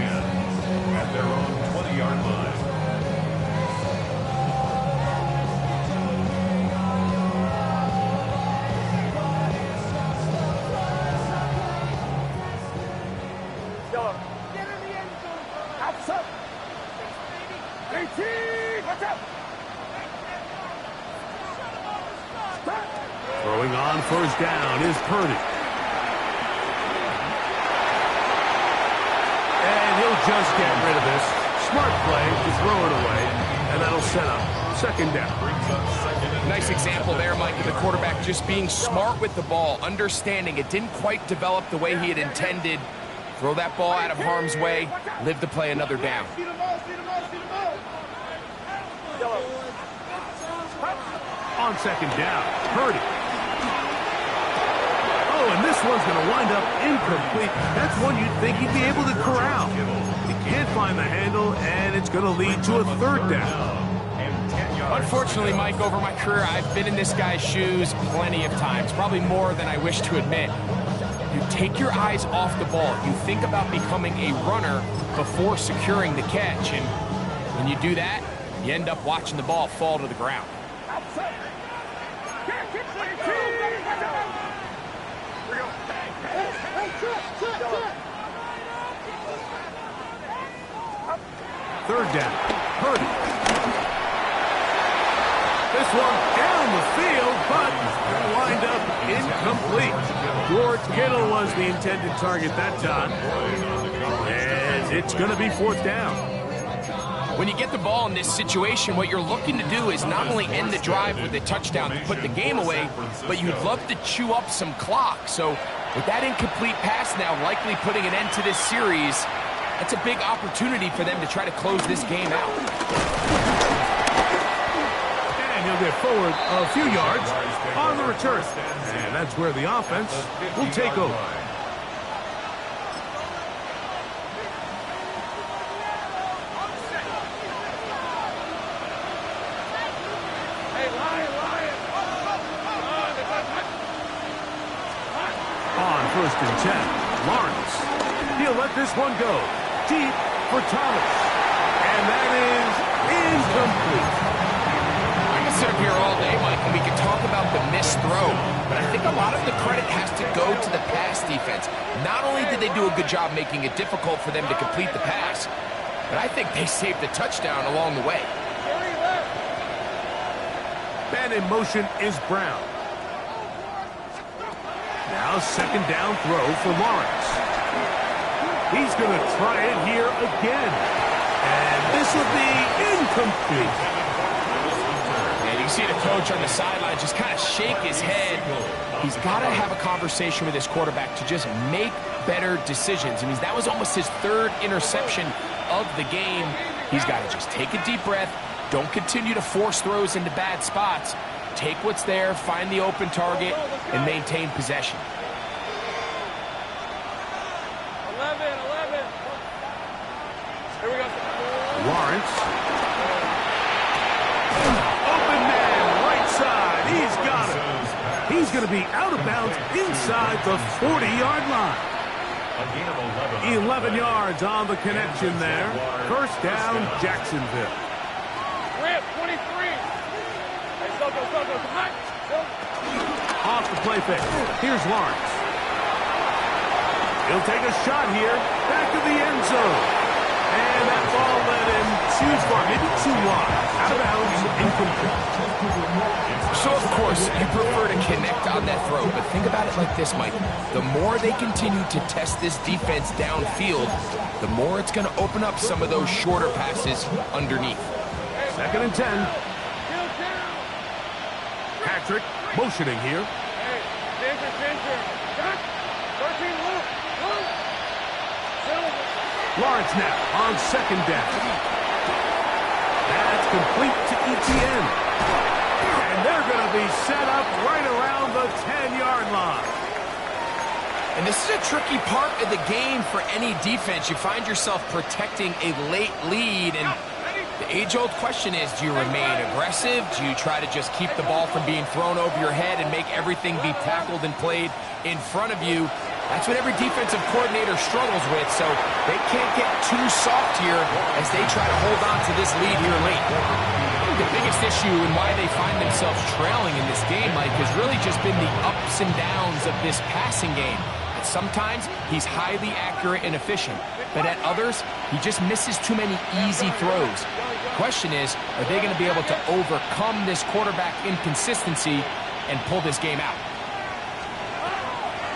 at their own 20-yard line. Get in the end zone. Outside. 18. Watch out. Throwing on first down is Purdy. And he'll just get rid of this. Smart play to throw it away. And that'll set up second down. Nice example there, Mike, of the quarterback just being smart with the ball, understanding it didn't quite develop the way he had intended. Throw that ball out of harm's way, live to play another down. On second down, Purdy. Oh, and this one's going to wind up incomplete. That's one you'd think he'd be able to corral. He can't find the handle, and it's going to lead to a third down. Unfortunately, Mike, over my career, I've been in this guy's shoes plenty of times, probably more than I wish to admit. You take your eyes off the ball. You think about becoming a runner before securing the catch, and when you do that, you end up watching the ball fall to the ground. Third down, Purdy. This one down the field, but will wind up incomplete. George Kittle was the intended target that time. And it's going to be fourth down. When you get the ball in this situation, what you're looking to do is not only end the drive with a touchdown to put the game away, but you'd love to chew up some clock. So with that incomplete pass now likely putting an end to this series, that's a big opportunity for them to try to close this game out. And he'll get forward a few yards on the return. And that's where the offense will take over. On first and 10, Lawrence. He'll let this one go deep for Thomas. And that is incomplete. I can sit up here all day, Mike, and we can talk about the missed throw, but I think a lot of the credit has to go to the pass defense. Not only did they do a good job making it difficult for them to complete the pass, but I think they saved the touchdown along the way. Man in motion is Brown. Now second down throw for Lawrence. He's going to try it here again. And this will be incomplete. And you can see the coach on the sideline just kind of shake his head. He's got to have a conversation with his quarterback to just make better decisions. I mean, that was almost his third interception of the game. He's got to just take a deep breath. Don't continue to force throws into bad spots. Take what's there, find the open target, and maintain possession. 11. Here we go. Lawrence. Open man, right side. He's got it. He's going to be out of bounds inside the 40-yard line. 11 yards on the connection there. First down, Jacksonville. Rip, 23. Off the play fake. Here's Lawrence. He'll take a shot here. Back to the end zone. And that ball led him pursues far, maybe too wide. Out of bounds, incomplete. So, of course, you prefer to connect on that throw, but think about it like this, Mike. The more they continue to test this defense downfield, the more it's going to open up some of those shorter passes underneath. 2nd and 10. Patrick motioning here. Lawrence now on 2nd down. That's complete to ETN. And they're going to be set up right around the 10-yard line. And this is a tricky part of the game for any defense. You find yourself protecting a late lead, and the age-old question is, do you remain aggressive? Do you try to just keep the ball from being thrown over your head and make everything be tackled and played in front of you? That's what every defensive coordinator struggles with, so they can't get too soft here as they try to hold on to this lead here late. The biggest issue and why they find themselves trailing in this game, Mike, has really just been the ups and downs of this passing game. And sometimes he's highly accurate and efficient, but at others, he just misses too many easy throws. The question is, are they going to be able to overcome this quarterback inconsistency and pull this game out?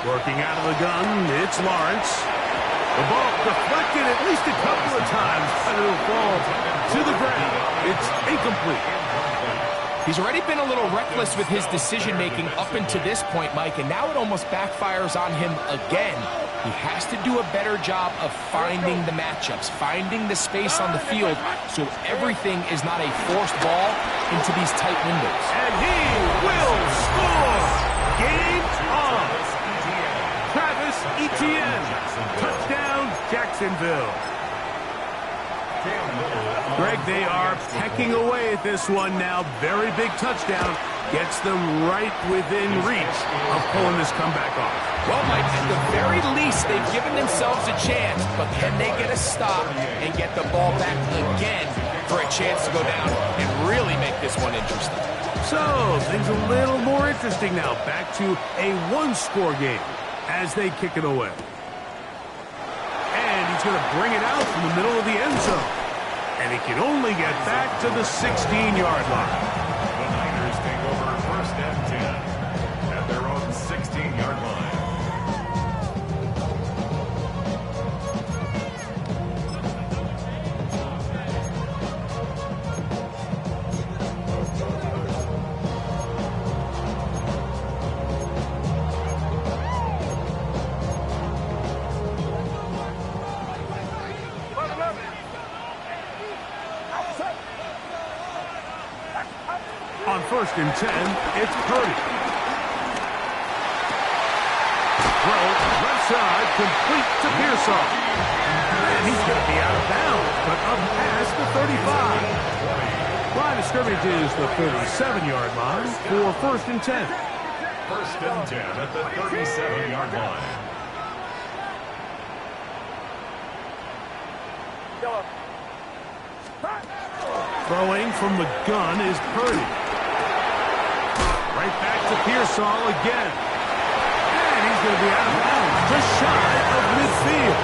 Working out of the gun, it's Lawrence. The ball deflected at least a couple of times, but it'll fall to the ground. It's incomplete. He's already been a little reckless with his decision-making up until this point, Mike, and now it almost backfires on him again. He has to do a better job of finding the matchups, finding the space on the field, so everything is not a forced ball into these tight windows. And he will score! Game on! Travis Etienne. Touchdown, Jacksonville. Greg, they are pecking away at this one now. Very big touchdown. Gets them right within reach of pulling this comeback off. Well, Mike, at the very least, they've given themselves a chance, but can they get a stop and get the ball back again for a chance to go down and really make this one interesting? So, things a little more interesting now. Back to a one-score game as they kick it away. And he's going to bring it out from the middle of the end zone. And he can only get back to the 16-yard line. The Niners take over 1st and 10 at their own 16-yard line. On 1st and 10, it's Purdy. Throw, left side, complete to Pearsall. And he's going to be out of bounds, but up past the 35. Line of scrimmage is the 37-yard line for 1st and 10. 1st and 10 at the 37-yard line. Throwing from the gun is Purdy. Right back to Pearsall again. And he's going to be out of bounds, just shy of midfield.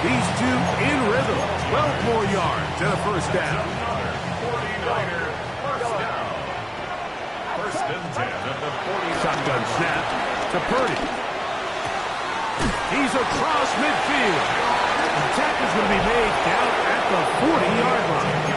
These two in rhythm. 12 more yards and a 1st down. 49er, 1st down. 1st and 10 at the 40. Shotgun snap to Purdy. He's across midfield. The tackle's going to be made down at the 40-yard line.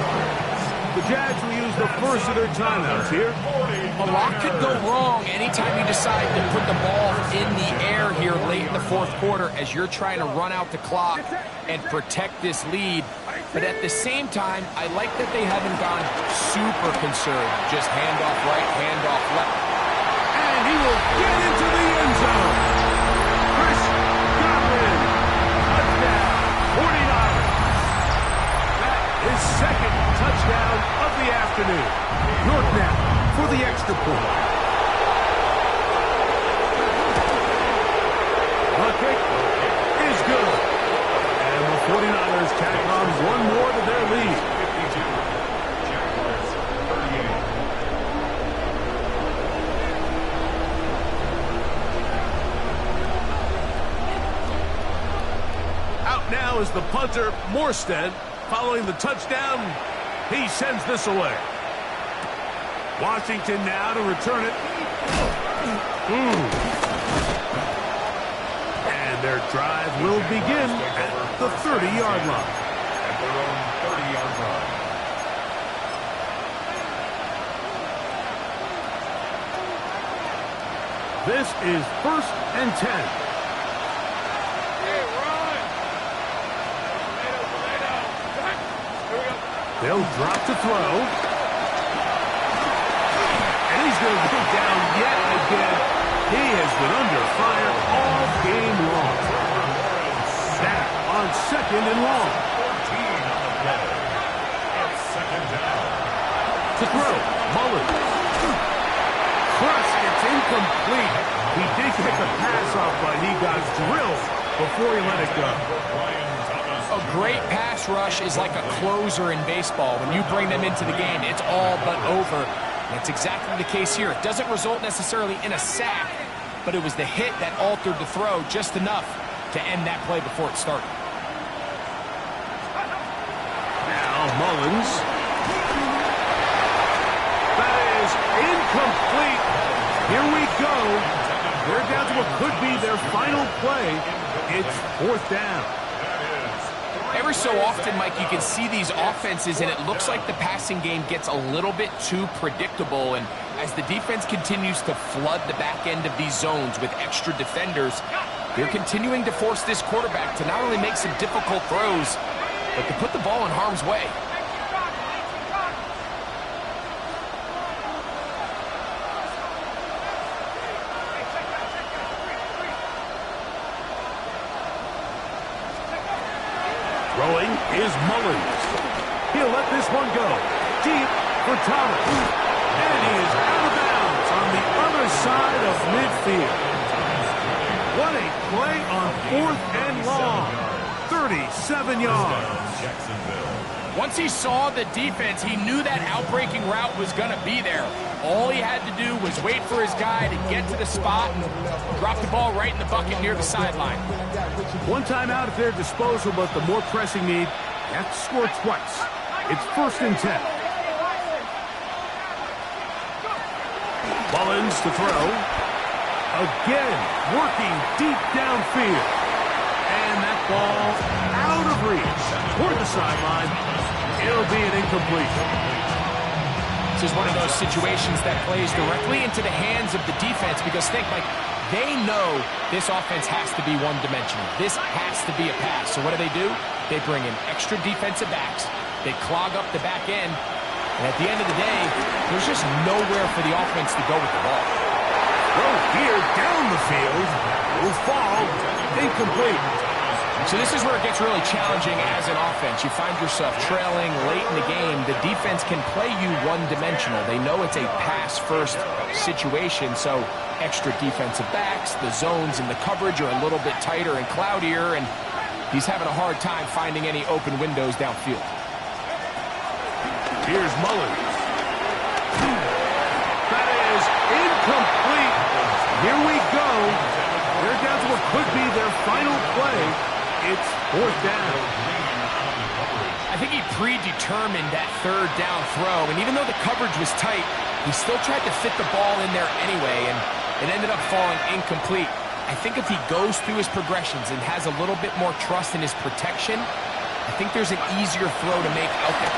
The Jags will use the first of their timeouts here. A lot could go wrong anytime you decide to put the ball in the air here late in the 4th quarter as you're trying to run out the clock and protect this lead. But at the same time, I like that they haven't gone super conservative. Just handoff right, handoff left. And he will get into the end zone. Chris Godwin. Touchdown. 49ers. That is 2nd touchdown of the afternoon. York now for the extra point. The kick is good. And the 49ers tack on one more to their lead. 52. Jaguars, 38. Out now is the punter, Morstead. following the touchdown. He sends this away. Washington now to return it. And their drive will begin at the 30-yard line. At their own 30-yard line. This is 1st and 10. Hey, run! Tomato. Here we go. They'll drop to throw. And he's going to go down yet again. He has been under fire all game long. Snap on 2nd and long. 14 on the play. It's 2nd down. To throw, Mullins. Crushed, it's incomplete. He did get the pass off, but he got drilled before he let it go. A great pass rush is like a closer in baseball. When you bring them into the game, it's all but over. And it's exactly the case here. It doesn't result necessarily in a sack, but it was the hit that altered the throw just enough to end that play before it started. Now Mullins. That is incomplete. Here we go. They're down to what could be their final play. It's 4th down. Every so often, Mike, you can see these offenses, and it looks like the passing game gets a little bit too predictable. And as the defense continues to flood the back end of these zones with extra defenders, they're continuing to force this quarterback to not only make some difficult throws, but to put the ball in harm's way. Throwing is Mullins. He'll let this one go. Deep for Thomas. And he is out of bounds on the other side of midfield. What a play on 4th and long. 37 yards. Once he saw the defense, he knew that outbreaking route was going to be there. All he had to do was wait for his guy to get to the spot and drop the ball right in the bucket near the sideline. One time out at their disposal, but the more pressing need, they have to score twice. It's 1st and 10. Mullins to throw. Again, working deep downfield. And that ball out of reach toward the sideline. It'll be an incompletion. This is one of those situations that plays directly into the hands of the defense because think, Mike, they know this offense has to be one-dimensional. This has to be a pass. So what do? They bring in extra defensive backs. They clog up the back end. And at the end of the day, there's just nowhere for the offense to go with the ball. Throw here down the field. Will fall. Incomplete. So this is where it gets really challenging as an offense. You find yourself trailing late in the game. The defense can play you one-dimensional. They know it's a pass-first situation, so extra defensive backs, the zones and the coverage are a little bit tighter and cloudier, and he's having a hard time finding any open windows downfield. Here's Mullins. That is incomplete. Here we go. They're down to what could be their final play. It's 4th down. I think he predetermined that 3rd down throw, and even though the coverage was tight, he still tried to fit the ball in there anyway, and it ended up falling incomplete. I think if he goes through his progressions and has a little bit more trust in his protection, I think there's an easier throw to make out there.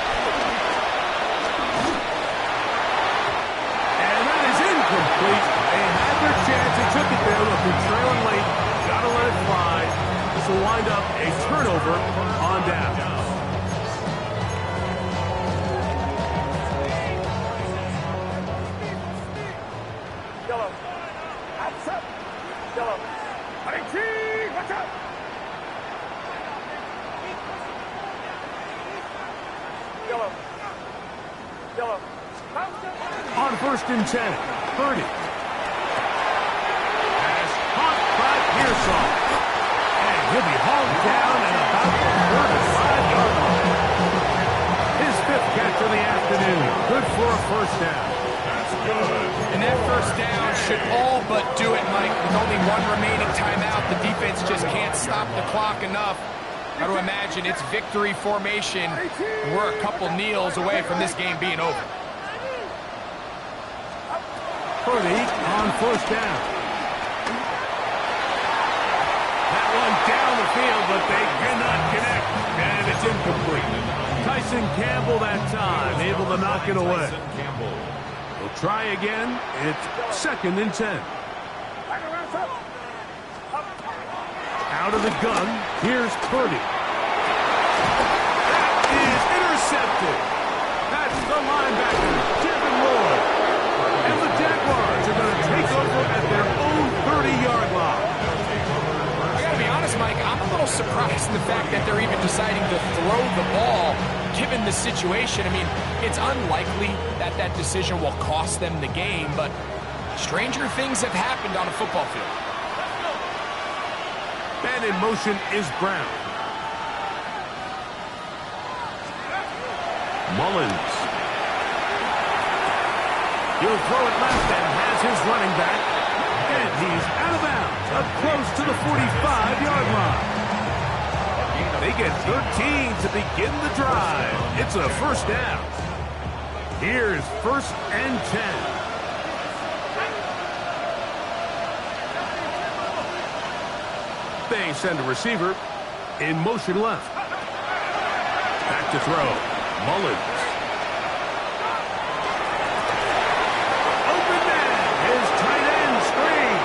And that is incomplete. They had their chance and took it there. Look, they're trailing late. Gotta let it fly. This will wind up a turnover on down. Yellow. Outside. Yellow. 19. Watch out. Yellow. Yellow. On 1st and 10, Purdy. Pass caught by Pearsall. And he'll be hauled down at about the 35-yard line. His 5th catch of the afternoon. Good for a 1st down. That's good. And that 1st down should all but do it, Mike. With only one remaining timeout, the defense just can't stop the clock enough. Got to imagine it's victory formation. We're a couple kneels away from this game being over. Purdy on first down. That one down the field, but they cannot connect, and it's incomplete. Tyson Campbell that time, able to knock it away. We'll try again. It's 2nd and 10. Out of the gun, here's Purdy. That is intercepted. That's the linebacker, Devin Lloyd. And the Jaguars are going to take over at their own 30-yard line. I got to be honest, Mike, I'm a little surprised in the fact that they're even deciding to throw the ball given the situation. I mean, it's unlikely that that decision will cost them the game, but stranger things have happened on a football field. And in motion is Brown. Mullins. He'll throw it left and has his running back. And he's out of bounds, up close to the 45-yard line. They get 13 to begin the drive. It's a first down. Here's 1st and 10. They send a receiver in motion left. Back to throw. Mullins. Open man. His tight end screen.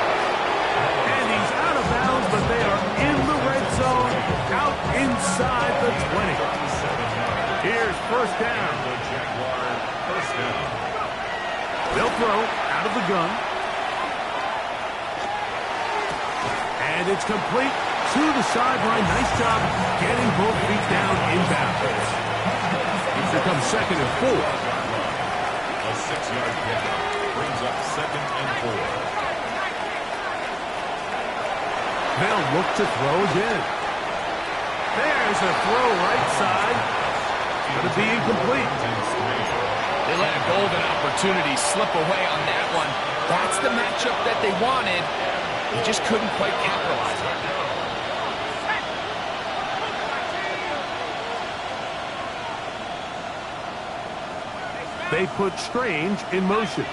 And he's out of bounds, but they are in the red zone, out inside the 20. Here's first down. They'll throw out of the gun. And it's complete to the sideline. Nice job getting both feet down inbounds. Here comes 2nd and 4. A 6-yard pickup brings up 2nd and 4. They'll look to throw again. There's a throw right side. Going to be incomplete. They let a golden opportunity slip away on that one. That's the matchup that they wanted. He just couldn't quite capitalize on it. They put Strange in motion.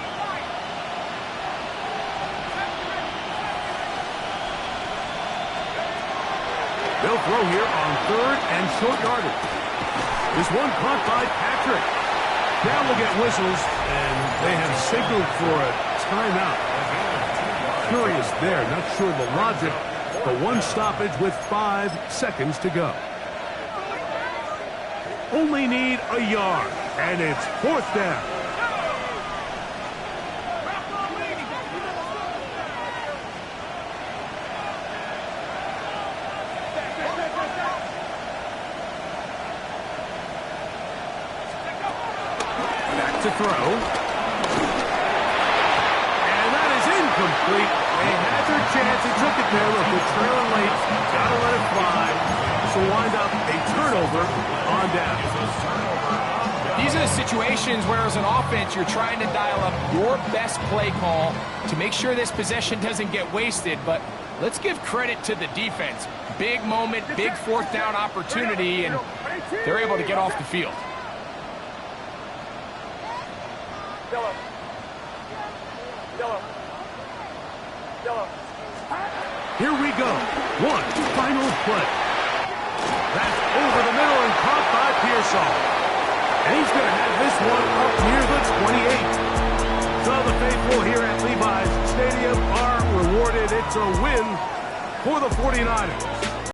They'll throw here on 3rd and short yardage. This one caught by Patrick. Now we'll get whistles, and they have signaled for a timeout. Curious there, not sure the logic, but one stoppage with 5 seconds to go. Only need a yard, and it's 4th down. Back to throw. Complete. They had their chance. They took it there. Look, they're trailing late. Got to let it fly. This will wind up a turnover on down. These are the situations where, as an offense, you're trying to dial up your best play call to make sure this possession doesn't get wasted. But let's give credit to the defense. Big moment, big 4th down opportunity, and they're able to get off the field. Here we go. One final play. That's over the middle and caught by Pearsall. And he's going to have this one up near the 28. So the faithful here at Levi's Stadium are rewarded. It's a win for the 49ers.